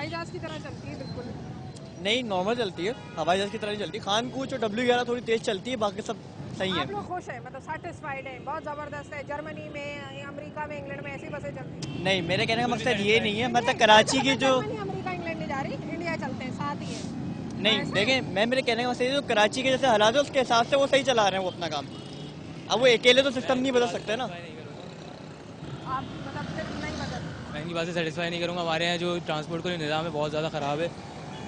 हवाई जहाज की तरह चलती है बिल्कुल? नहीं, नॉर्मल चलती है, हवाई जहाज की तरह नहीं चलती। खान कूच और W11 थोड़ी तेज चलती है, बाकी सब सही है। आप लोग खुश हैं, मतलब सेटिस्फाइड हैं? बहुत जबरदस्त है। जर्मनी में, अमेरिका में, इंग्लैंड में ऐसी बसें चलती हैं? नहीं, मेरे कहने का मकसद ये नहीं है, मतलब कराची की जो जर्मनी अमेरिका इंग्लैंड नहीं जा रही, इंडिया चलते हैं, साथ ही है। नहीं देखें, मेरे कहने का मकसद ये जो कराची के जैसे हालात है उसके हिसाब से वो सही चला रहे हैं वो अपना काम। अब वो अकेले तो सिस्टम नहीं बदल सकते ना। आप मतलब फिर नहीं बदल? मैं इनकी बात से सेटिस्फाई नहीं करूँगा। हमारे यहाँ जो ट्रांसपोर्ट का निज़ाम है बहुत ज़्यादा ख़राब है।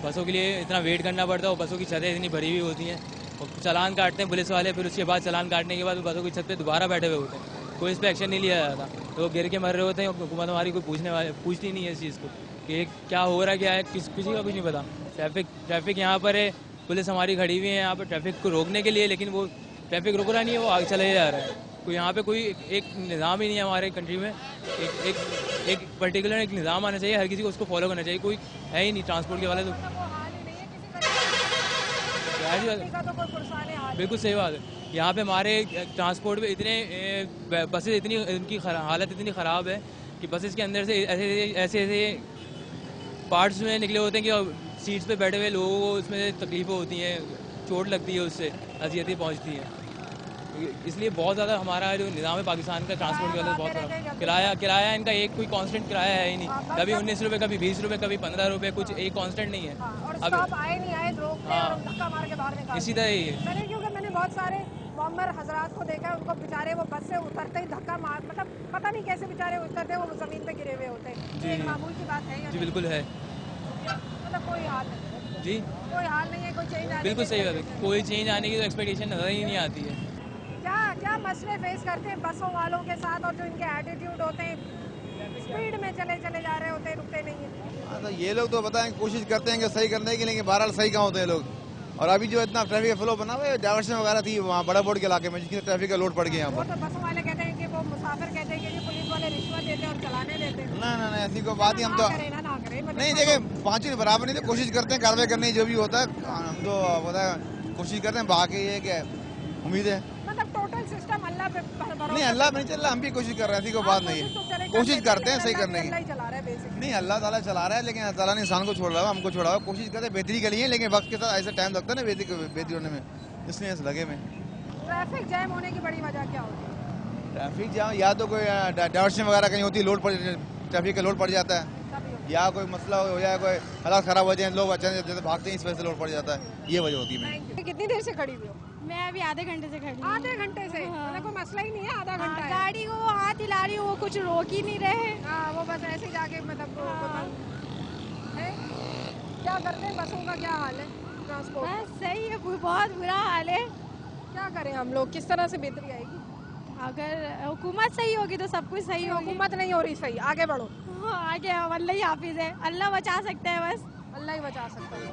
बसों के लिए इतना वेट करना पड़ता है और बसों की छतें इतनी भरी हुई होती हैं और चालान काटते हैं पुलिस वाले, फिर उसके बाद चालान काटने के बाद बसों की छत पे दोबारा बैठे हुए होते हैं। कोई इस पर एक्शन नहीं लिया जाता, तो गिर के मर रहे होते हैं। हुकूमत हमारी कोई पूछती नहीं है इस चीज़ को कि क्या हो रहा है, क्या है, किसी का कुछ नहीं पता। ट्रैफिक यहाँ पर है, पुलिस हमारी खड़ी हुई है यहाँ पर ट्रैफिक को रोकने के लिए, लेकिन वो ट्रैफिक रुक रहा नहीं है, वो आगे चले जा रहा है। कोई यहाँ पे कोई एक निज़ाम ही नहीं है हमारे कंट्री में। एक पर्टिकुलर एक निज़ाम आना चाहिए, हर किसी को उसको फॉलो करना चाहिए। कोई है ही नहीं ट्रांसपोर्ट के वाले तो बिल्कुल सही बात है। यहाँ पे हमारे ट्रांसपोर्ट पे इतने बसेस इतनी इनकी हालत इतनी ख़राब है कि बसेस के अंदर से ऐसे पार्ट्स में निकले होते हैं कि सीट्स पे बैठे हुए लोगों को उसमें तकलीफ़ें होती हैं, चोट लगती है, उससे अजियतें पहुँचती हैं। इसलिए बहुत ज़्यादा हमारा जो निज़ाम है पाकिस्तान का ट्रांसपोर्ट के अंदर बहुत ख़राब। किराया इनका एक कोई कांस्टेंट किराया है ही नहीं। कभी 19 रुपये, कभी 20 रुपये, कभी 15 रुपये, कुछ एक कांस्टेंट नहीं है। अब आए नहीं आए रोकते हैं और धक्का मार के बाहर निकालते हैं। इसी तरह ही है। क्योंकि मैंने बहुत सारे बॉम्बर हजरात को देखा है, उनको बेचारे वो बस से उतरते ही धक्का मार, मतलब पता नहीं कैसे बेचारे उतरते हैं, वो ज़मीन पे गिरे हुए होते हैं। ये एक मामूल की बात है या जी बिल्कुल है। मतलब कोई हाल नहीं? जी कोई हाल नहीं है, कोई चेंज आने बिल्कुल सही बात है। कोई चेंज आने की तो एक्सपेक्टेशन नज़र ही नहीं आती है। क्या क्या मसले फेस करते हैं बसों वालों के साथ, और जो इनके एटीट्यूड होते हैं, स्पीड में चले चले जा रहे होते हैं, रुकते नहीं है? तो ये लोग तो बताएं, कोशिश करते हैं कि सही करने की, लेकिन बहरहाल सही कहाँ होते हैं लोग। और अभी जो इतना ट्रैफिक फ्लो बना हुआ है, डायवर्शन वगैरह थी वहाँ बड़ा बोर्ड के इलाके में, जिसकी ट्रैफिक का लोड पड़ गया यहाँ वो पर। तो बसों वाले कहते हैं कि वो मुसाफिर कहते हैं कि जी पुलिस वाले रिश्वत देते हैं और चलाने देते हैं। ना ऐसी कोई बात ही हम तो ना करें नहीं देखे, पाँच बराबर नहीं थे, कोशिश करते हैं कार्रवाई करने की जो भी होता है। हम तो पता है कोशिश करते हैं, बाकी ये क्या उम्मीद है, मतलब टोटल सिस्टम अल्लाह पे नहीं अल्लाह पे नहीं चल रहा, हम भी कोशिश कर रहे हैं, ऐसी कोई बात नहीं है। कोशिश करते हैं सही करने की। नहीं अल्लाह ताला चला रहा है, लेकिन अल्लाह ताला ने इंसान को छोड़ रहा है, हमको छोड़ा हुआ। कोशिश करते हैं बेहतरी के लिए, लेकिन वक्त के साथ ऐसा टाइम लगता है ना बेहतरी होने में, इसलिए लगे में। ट्रैफिक जैम होने की बड़ी वजह क्या होती है? ट्रैफिक जाम या तो कोई डायवर्शन वगैरह कहीं होती है, लोड पड़ ट्रैफिक का लोड पड़ जाता है, या कोई मसला हो जाए, कोई हालात खराब हो जाए, लोग अचानक जैसे भागते हैं, इस वजह से लोड पड़ जाता है, ये वजह होती है। कितनी देर से खड़ी हुई हो? मैं अभी आधे घंटे से खड़ी हूँ। आधे घंटे से? मतलब कोई मसला ही नहीं है, आधा घंटा है। गाड़ी को वो हाथ हिला रही हूँ, वो कुछ रोक ही नहीं रहे। वो बस ऐसे ही जाके मतलब है। क्या करते हैं, बसों का क्या हाल है, ट्रांसपोर्ट? बस सही है, बहुत बुरा हाल है। क्या करें हम लोग, किस तरह से बेहतरी आएगी? अगर हुकूमत सही होगी तो सब कुछ सही होगी। हुकूमत नहीं हो रही सही, आगे बढ़ो। आगे अल्लाह ही हाफिज है, अल्लाह बचा सकता है, बस अल्लाह ही बचा सकता है।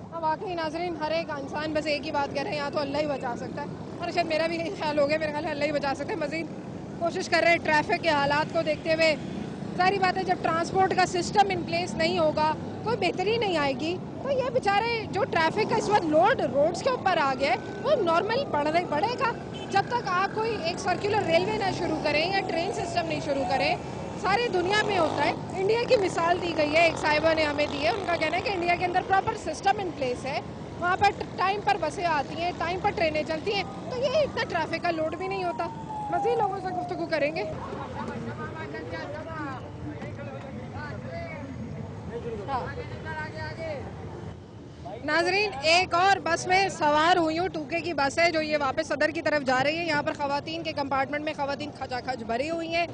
अब वाकई नाजरीन, हर एक इंसान बस एक ही बात कह रहे हैं, यहाँ तो अल्लाह ही बचा सकता है, और शायद मेरा भी ख्याल हो गया, मेरे ख्याल है अल्लाह ही बचा सकता है। मज़ीद कोशिश कर रहे हैं ट्रैफिक के हालात को देखते हुए। सारी बात है, जब ट्रांसपोर्ट का सिस्टम इन प्लेस नहीं होगा, कोई बेहतरी नहीं आएगी, तो ये बेचारे जो ट्रैफिक का इस वक्त लोड रोड्स के ऊपर आ गया है, वो नॉर्मल बढ़ेगा। जब तक आप कोई एक सर्कुलर रेलवे ना शुरू करें या ट्रेन सिस्टम नहीं शुरू करें, सारी दुनिया में होता है। इंडिया की मिसाल दी गई है, एक साहिबा ने हमें दी है, उनका कहना है कि इंडिया के अंदर प्रॉपर सिस्टम इन प्लेस है, वहाँ पर टाइम पर बसें आती हैं, टाइम पर ट्रेनें चलती हैं, तो ये इतना ट्रैफिक का लोड भी नहीं होता। मज़ीद लोगों से गुफ्तगू करेंगे। नाजरीन, एक और बस में सवार हुई हूँ, टूके की बस है जो ये वापस सदर की तरफ जा रही है। यहाँ पर खवातीन के कंपार्टमेंट में खवातीन खचाखच भरी हुई हैं,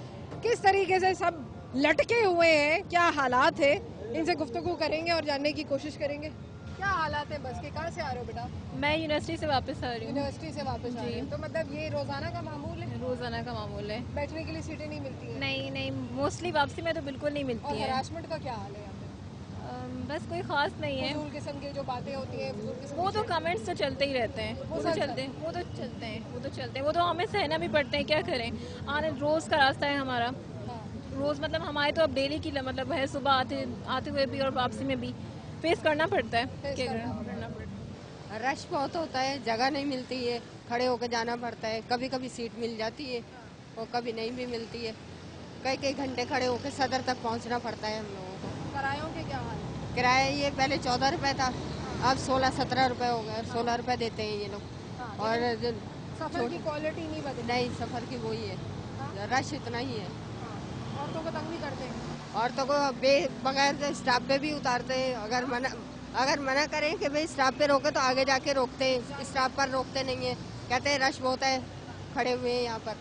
किस तरीके से सब लटके हुए हैं, क्या हालात है, इनसे गुफ्तगू करेंगे और जानने की कोशिश करेंगे। क्या हालात है बस के? कहाँ से आ रहे हो बेटा? मैं यूनिवर्सिटी से वापस आ रही हूँ। यूनिवर्सिटी से वापस आ रही हूँ, तो मतलब ये रोजाना का मामूल है? रोजाना का मामूल है। बैठने के लिए सीटें नहीं मिलती हैं? नहीं, मोस्टली वापसी में तो बिल्कुल नहीं मिलती है। हरासमेंट का क्या हाल है यहाँ पे? बस कोई खास नहीं है, फजूल किस्म की जो बातें होती हैं, वो तो कमेंट्स तो चलते ही रहते हैं, वो तो चलते हैं, वो तो हमें सहना भी पड़ते हैं, क्या करें। आने रोज़ का रास्ता है हमारा, रोज़ मतलब हमारे तो अब डेली की मतलब है, सुबह आते हुए भी और वापसी में भी फेस करना पड़ता है, क्या करना पड़ता है। रश बहुत होता है, जगह नहीं मिलती है, खड़े होकर जाना पड़ता है, कभी कभी सीट मिल जाती है और कभी नहीं भी मिलती है, कई घंटे खड़े होकर सदर तक पहुंचना पड़ता है हम लोगों को। किरायों के क्या हाल है? किराया ये पहले 14 रुपए था, अब 16-17 रुपए हो गए। 16 रुपए देते हैं ये लोग। और सफर की क्वालिटी नहीं बदली। नहीं, सफर की वही है, रश इतना ही है। औरतों को तंग भी करते हैं। औरतों को बगैर स्टॉप पे भी उतारते हैं। अगर मना करें कि भाई स्टॉप पे रोके तो आगे जाके रोकते हैं, स्टॉप पर रोकते नहीं है, कहते हैं रश बहुत है, खड़े हुए हैं यहाँ पर।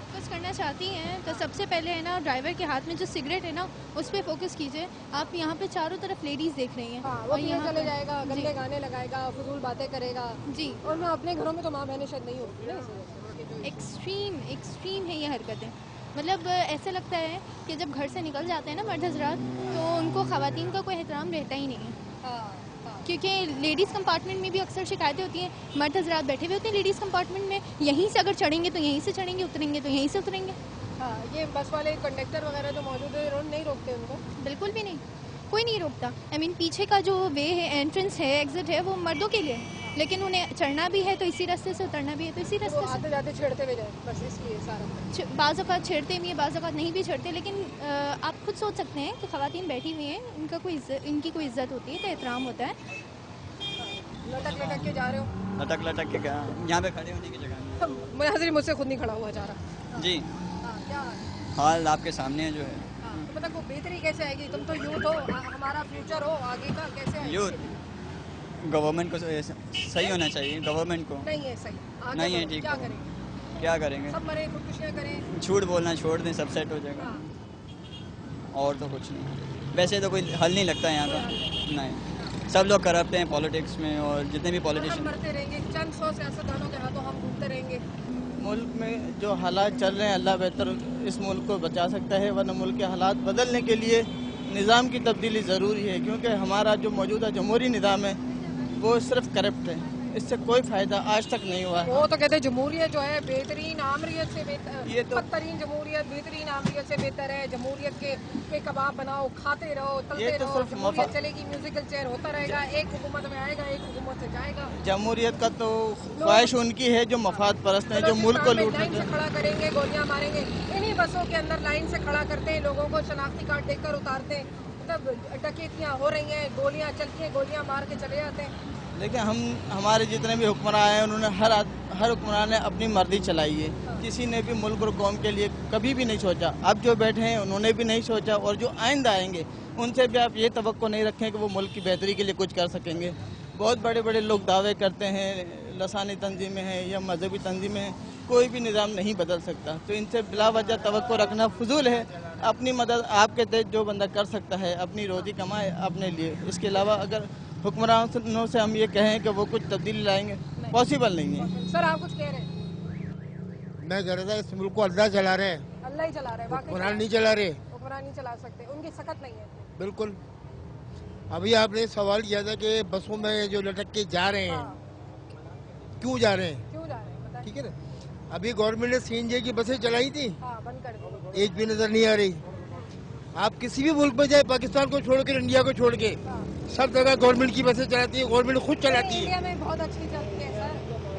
फोकस करना चाहती हैं तो सबसे पहले है ना, ड्राइवर के हाथ में जो सिगरेट है ना उस पर फोकस कीजिए। आप यहाँ पे चारों तरफ लेडीज देख रही हैं। हाँ, वो यहाँ चले जाएगा, गंदे गाने लगाएगा, फजूल बातें करेगा जी। और मैं अपने घरों में तो माँ बहनें शायद नहीं होती ना। एक्सट्रीम है ये हरकतें। मतलब ऐसा लगता है कि जब घर से निकल जाते हैं ना मर्द हजरात, तो उनको ख़वातीन का कोई एहतराम रहता ही नहीं है। क्योंकि लेडीज़ कंपार्टमेंट में भी अक्सर शिकायतें होती हैं, मर्द हजरात बैठे हुए होते हैं लेडीज़ कंपार्टमेंट में, यहीं से अगर चढ़ेंगे तो यहीं से चढ़ेंगे, उतरेंगे तो यहीं से उतरेंगे। हाँ, ये बस वाले कंडक्टर वगैरह जो मौजूद है नहीं रोकते उनको। बिल्कुल भी नहीं, कोई नहीं रोकता। पीछे का जो वे है, एंट्रेंस है, एग्जिट है, वो मर्दों के लिए है, लेकिन उन्हें चढ़ना भी है तो इसी रास्ते से, उतरना भी है तो इसी रास्ते से। आते जाते छेड़ते हुए जाए, बस इसलिए सारा। बाज़ औक़ात छेड़ते भी हैं, बाज़ औक़ात नहीं भी छेड़ते, लेकिन आप खुद सोच सकते हैं कि ख़वातीन बैठी हुई हैं, इनकी कोई इज़्ज़त होती है, तो एहतराम होता है। लटक लटक के जा रहे हो। लटक के क्या, यहाँ पे खड़े होने की जगह मुझे मुझसे खुद नहीं खड़ा हुआ जा रहा। जी। क्या हाल आपके सामने है जो है। तो मतलब वो बेहतरी कैसे आएगी? तुम तो यूथ हो, हमारा फ्यूचर हो आगे का, कैसे आएगी? यूथ गवर्नमेंट को सही होना चाहिए, गवर्नमेंट को नहीं है सही। आगे नहीं है, बढ़ो, ठीक क्या है। करेंगे? क्या करेंगे? सब मरे, खुदकुशियाँ करें। झूठ बोलना छोड़ दें, सब सेट हो जाएगा। हाँ, और तो कुछ नहीं। वैसे तो कोई हल नहीं लगता यहाँ का, नहीं। सब लोग करप्ट हैं पॉलिटिक्स में, और जितने भी हम पॉलिटिशियन। मरते रहेंगे, चंद 100 सियासतदानों के हाथों हम घूमते रहेंगे। मुल्क में जो हालात चल रहे हैं, अल्लाह बेहतर इस मुल्क को बचा सकता है, वरना मुल्क के हालात बदलने के लिए निज़ाम की तब्दीली ज़रूरी है। क्योंकि हमारा जो मौजूदा जमहूरी निज़ाम है वो सिर्फ करप्ट है, इससे कोई फ़ायदा आज तक नहीं हुआ है। वो तो कहते हैं जमहूरियत जो है बेहतरीन आमरीत से बेहतर, ये तो- बदतरीन जमहूरियत बेहतरीन आमरीत से बेहतर है। जमहूरियत के कबाब बनाओ, खाते रहो, तलते ये तो रहो, सिर्फ जमहूरियत चलेगी, म्यूजिकल चेयर होता रहेगा, एक हुकूमत में आएगा, एक हुकूमत से जाएगा। जमहूरियत का तो ख्वाहिश उनकी है जो मफाद परस्त हैं, जो मुल्क को लूट लाइन रहे से खड़ा करेंगे, गोलियां मारेंगे। इन्हीं बसों के अंदर लाइन से खड़ा करते हैं, लोगों को शनाख्ती कार्ड देकर उतारते हैं। मतलब डकैतियां हो रही हैं, गोलियां चलती हैं, गोलियां मार के चले जाते हैं। लेकिन हमारे जितने भी हुक्मरान हैं उन्होंने हर हुक्मरान ने अपनी मर्जी चलाई है, किसी ने भी मुल्क और कौम के लिए कभी भी नहीं सोचा। अब जो बैठे हैं उन्होंने भी नहीं सोचा, और जो आइंदा आएंगे उनसे भी आप ये तवक्को नहीं रखें कि वो मुल्क की बेहतरी के लिए कुछ कर सकेंगे। बहुत बड़े बड़े लोग दावे करते हैं, लसानी तंजीमें हैं या मजहबी तंजीमें हैं, कोई भी निज़ाम नहीं बदल सकता, तो इनसे बिला वजह तवक्को रखना फजूल है। अपनी मदद आपके तहत जो बंदा कर सकता है, अपनी रोज़ी कमाए अपने लिए। इसके अलावा अगर हुक्मरानों से हम ये कहें कि वो कुछ तब्दीली लाएंगे, पॉसिबल नहीं है। सर आप कुछ कह रहे हैं? मैं कह रहा था इस मुल्क को अल्लाह चला रहे हैं, अल्लाह ही चला रहे हैं, वाकई हुक्मरान नहीं चला रहे। हुक्मरान नहीं चला सकते, उनकी सकत नहीं है। बिल्कुल। अभी आपने सवाल किया था कि बसों में जो लटक के जा रहे हैं, क्यों जा रहे हैं? क्यों जा रहे हैं बताइए। ठीक है ना, अभी गवर्नमेंट ने सीएनजी की बसें चलाई थी, हाँ, बंद कर दो। एक भी नजर नहीं आ रही। आप किसी भी मुल्क में जाए, पाकिस्तान को छोड़ के, इंडिया को छोड़ के, सब जगह गवर्नमेंट की बसें चलाती है, गवर्नमेंट खुद चलाती है। इंडिया में बहुत अच्छी चलती है सर,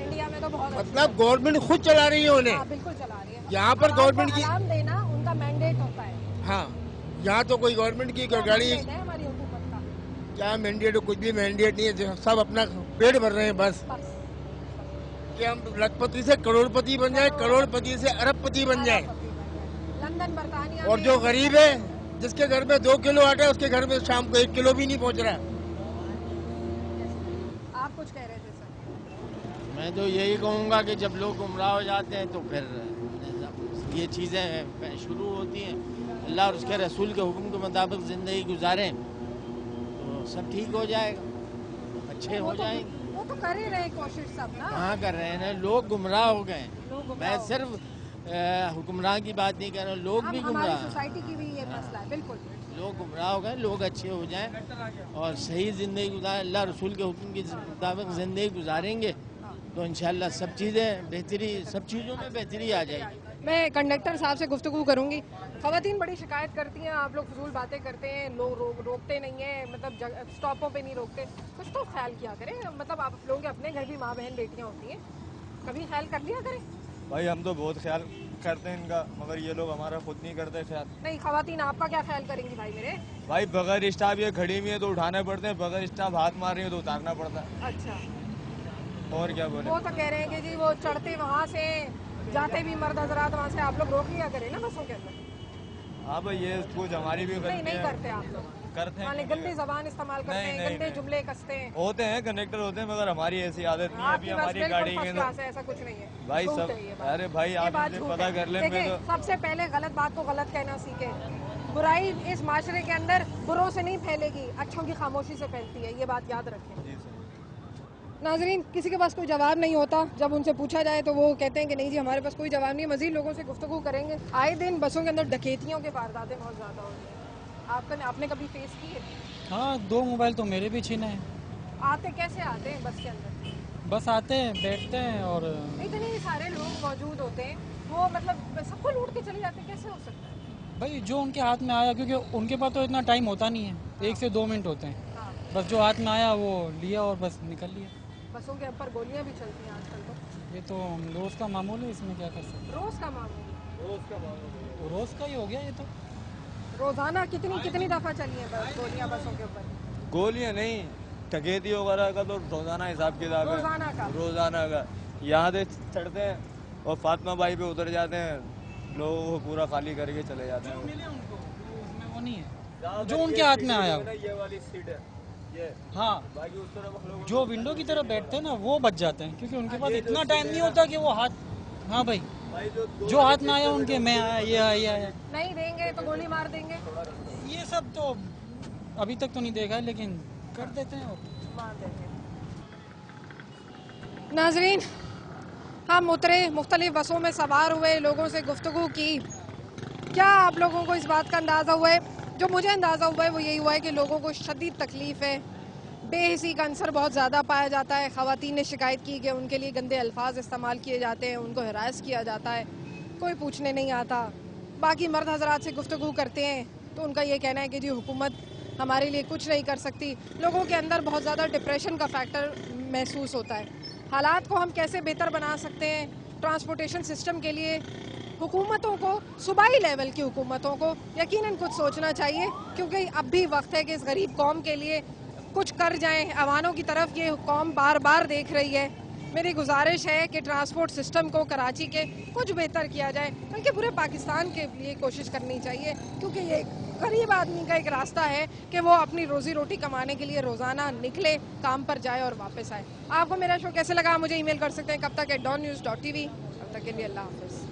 इंडिया में तो बहुत मतलब गवर्नमेंट खुद चला रही है उन्हें। हाँ, बिल्कुल चला रही है। यहाँ पर गवर्नमेंट की, आराम देना उनका मैंडेट होता है। हाँ, यहाँ तो कोई गवर्नमेंट की गाड़ी, मैंडेट है हमारी हुकूमत का। क्या मैंडेट, कुछ भी मैंडेट नहीं है, सब अपना पेट भर रहे हैं बस। कि हम लखपति से करोड़पति बन जाए, करोड़पति से अरबपति बन जाए। लंदन बरतानिया और जो गरीब है, जिसके घर में 2 किलो आटा है, उसके घर में शाम को 1 किलो भी नहीं पहुंच रहा। आप कुछ कह रहे थे सर? मैं तो यही कहूँगा कि जब लोग गुमराह हो जाते हैं तो फिर ये चीज़ें शुरू होती हैं। अल्लाह और उसके रसूल के हुक्म के मुताबिक ज़िंदगी गुजारें तो सब ठीक हो जाएगा, अच्छे हो जाएंगे। वो तो कर ही रहे कोशिश सब ना। कहाँ कर रहे हैं, लोग गुमराह हो गए। मैं सिर्फ हुक्मरान की बात नहीं कर रहा हूँ, लोग भी गुमराह हैं। सोसाइटी की भी ये मसला है, बिल्कुल। लोग गुमराह हो गए, लोग अच्छे हो जाएं और सही ज़िंदगी गुजारें, अल्लाह रसूल के हुक्म के मुताबिक ज़िंदगी गुजारेंगे तो इंशाल्लाह सब चीज़ें बेहतरी, सब चीज़ों में बेहतरी आ जाएगी। मैं कंडक्टर साहब से गुफ्तगू करूंगी। ख़वातीन बड़ी शिकायत करती हैं, आप लोग फजूल बातें करते हैं, लोग रोकते नहीं हैं, मतलब स्टॉपों पे नहीं रोकते। कुछ तो ख्याल किया करें, मतलब आप लोगों के अपने घर भी माँ बहन बेटियाँ होती हैं, कभी ख्याल कर लिया करें। भाई हम तो बहुत ख्याल करते हैं इनका, मगर ये लोग हमारा खुद नहीं करते ख्याल। नहीं, खवातीन आपका क्या ख्याल करेंगी भाई मेरे? भाई बगैर स्टाफ ये खड़ी हुई है तो उठाने पड़ते हैं, बगैर स्टाफ हाथ मार रही है तो उतारना पड़ता है। अच्छा, और क्या बोले? वो तो कह रहे हैं कि जी वो चढ़ते वहाँ से जाते भी मर्द हजरात वहाँ से आप लोग रोक लिया करें ना बसों के अंदर। हाँ भाई ये कुछ हमारी भी गलती नहीं है। करते आप लोग, करते माने हैं, गंदी जबान इस्तेमाल करते हैं, नहीं, गंदे नहीं। जुमले कसते हैं। होते हैं कंडक्टर होते हैं, मगर हमारी ऐसी आदत नहीं है। अभी आपकी बस हमारी बिल्कुल गाड़ी फर्स्ट के क्लास है, ऐसा कुछ नहीं है। भाई झूठ सब, है ये बात। अरे भाई ये आप बात इनसे झूठ पता है। कर ले। देखिए, मैं तो सबसे पहले गलत बात को गलत कहना सीखे। बुराई इस माशरे के अंदर बुरों से नहीं फैलेगी, अच्छों की खामोशी से फैलती है, ये बात याद रखें। नाजरीन, किसी के पास कोई जवाब नहीं होता, जब उनसे पूछा जाए तो वो कहते हैं कि नहीं जी हमारे पास कोई जवाब नहीं। मजीद लोगों से गुफ्तगू करेंगे। आए दिन बसों के अंदर डकैतियों के वारदातें बहुत ज़्यादा हो रही हैं, आपने कभी फेस की है? हाँ, 2 मोबाइल तो मेरे भी छीने हैं। आते कैसे आते हैं बस के अंदर? बस आते हैं, बैठते हैं और इतने सारे लोग मौजूद होते हैं, वो मतलब सबको लूट के चले जाते हैं, कैसे हो सकता है? भाई जो उनके हाथ में आया, क्योंकि उनके पास तो इतना टाइम होता नहीं है, 1 से 2 मिनट होते हैं। हाँ। बस जो हाथ में आया वो लिया और बस निकल लिया। बसों के ऊपर गोलियां भी चलती हैं आजकल तो। ये तो रोज़ का मामूल है, इसमें क्या कर सकते रोज का मामूल, हैं। रोज़ का ही हो गया ये तो। रोजाना कितनी दफा चली है गोलियां बसों के ऊपर? गोलियां नहीं, डकैती वगैरह का तो रोजाना हिसाब किताब है। रोजाना का? रोजाना का। यहाँ से चढ़ते हैं और फातिमा बाई पे उतर जाते हैं, लोगों को पूरा खाली करके चले जाते हैं। मिले उनको, उसमें वो नहीं है जो उनके हाथ में आया। ये वाली सीट है ये। हाँ, बाकी उस तरफ लोग जो विंडो की तरफ बैठते हैं ना वो बच जाते हैं, क्योंकि उनके पास इतना टाइम नहीं होता कि वो हाथ। हाँ भाई, जो हाथ में आया उनके, मैं आया, ये आया, ये आया। नहीं देंगे तो गोली मार देंगे। ये सब तो अभी तक तो नहीं देखा है, लेकिन कर देते हैं और मार देंगे। नाजरीन, हम उतरे, मुख्तलिफ बसों में सवार हुए, लोगों से गुफ्तगू की। क्या आप लोगों को इस बात का अंदाज़ा हुआ है? जो मुझे अंदाज़ा हुआ है वो यही हुआ है कि लोगों को शदीद तकलीफ़ है, बेहिसी का अंसर बहुत ज़्यादा पाया जाता है। ख़वातीन ने शिकायत की कि उनके लिए गंदे अल्फाज इस्तेमाल किए जाते हैं, उनको हरास किया जाता है, कोई पूछने नहीं आता। बाकी मर्द हजरात से गुफ्तगू करते हैं तो उनका ये कहना है कि जी हुकूमत हमारे लिए कुछ नहीं कर सकती। लोगों के अंदर बहुत ज़्यादा डिप्रेशन का फैक्टर महसूस होता है। हालात को हम कैसे बेहतर बना सकते हैं? ट्रांसपोर्टेशन सिस्टम के लिए हुकूमतों को, सूबाई लेवल की हुकूमतों को यकीनन कुछ सोचना चाहिए, क्योंकि अब भी वक्त है कि इस गरीब कौम के लिए कुछ कर जाएं। अवानों की तरफ ये कौम बार बार देख रही है। मेरी गुजारिश है कि ट्रांसपोर्ट सिस्टम को कराची के कुछ बेहतर किया जाए, बल्कि पूरे पाकिस्तान के लिए कोशिश करनी चाहिए, क्योंकि ये गरीब आदमी का एक रास्ता है कि वो अपनी रोजी रोटी कमाने के लिए रोज़ाना निकले, काम पर जाए और वापस आए। आपको मेरा शो कैसे लगा मुझे ईमेल कर सकते हैं कब तक @dawnnews.tv। तब तक के लिए अल्लाह हाफ़िज़।